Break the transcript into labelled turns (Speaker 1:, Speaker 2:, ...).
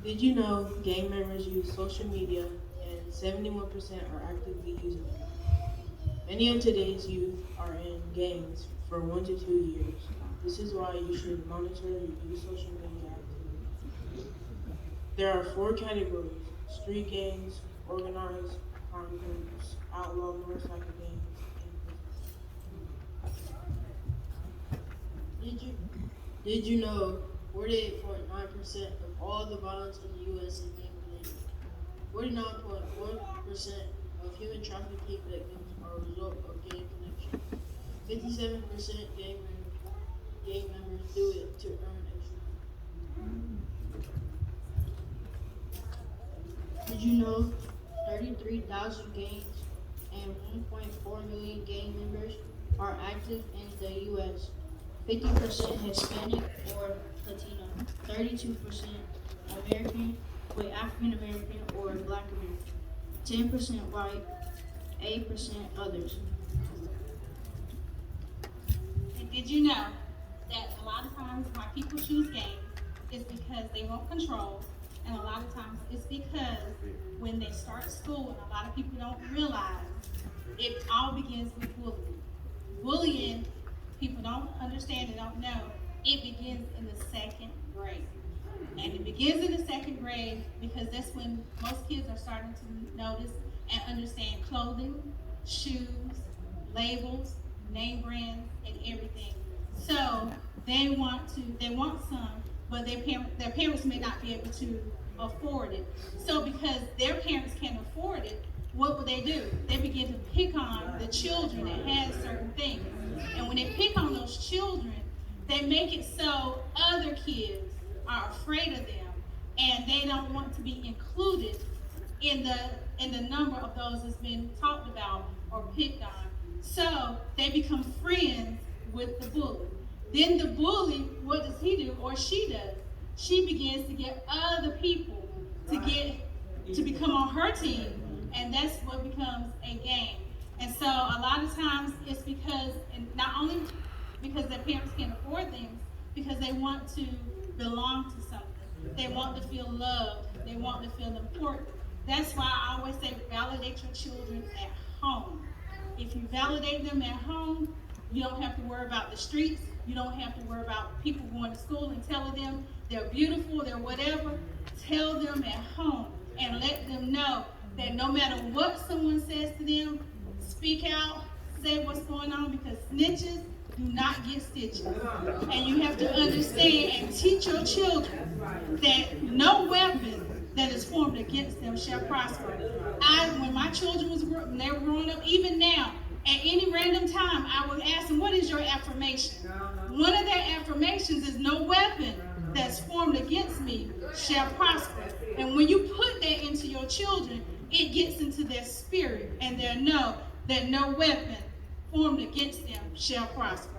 Speaker 1: Did you know gang members use social media and 71% are actively using it? Many of today's youth are in gangs for 1 to 2 years. This is why you should monitor your youth social media activity. There are four categories: street gangs, organized crime groups, outlaw motorcycle gangs, and Did you did you know 48.9% of all the violence in the U.S. is gang related? 49.1% of human trafficking victims are a result of gang connection. 57% gang members do it to earn extra money. Did you know 33,000 gangs and 1.4 million gang members are active in the U.S.? 50% Hispanic or Latino, 32% American, African American or Black American, 10% white, 8% others.
Speaker 2: And did you know that a lot of times why people choose gangs is because they want control, and a lot of times it's because when they start school, and a lot of people don't realize, it all begins with bullying. Bullying, people don't understand and don't know, it begins in the second grade. And it begins in the second grade because that's when most kids are starting to notice and understand clothing, shoes, labels, name brands, and everything. So they want some, but their parents may not be able to afford it. So because their parents can't afford it, what will they do? They begin to pick on the children that has certain things. And when they pick on those children, they make it so other kids are afraid of them and they don't want to be included in the number of those that's been talked about or picked on. So they become friends with the bully. Then the bully, what does he do or she does? She begins to get other people to become on her team, and that's what becomes a gang. And so a lot of times it's because, and not only because their parents can't afford things, because they want to belong to something. They want to feel loved. They want to feel important. That's why I always say validate your children at home. If you validate them at home, you don't have to worry about the streets. You don't have to worry about people going to school and telling them they're beautiful, they're whatever. Tell them at home and let them know that no matter what someone says to them, speak out, say what's going on, because snitches do not get stitches. And you have to understand and teach your children that no weapon that is formed against them shall prosper. When my children when they were growing up, even now, at any random time, I would ask them, what is your affirmation? One of their affirmations is no weapon that's formed against me shall prosper. And when you put that into your children, it gets into their spirit, and they'll know that no weapon formed against them shall prosper.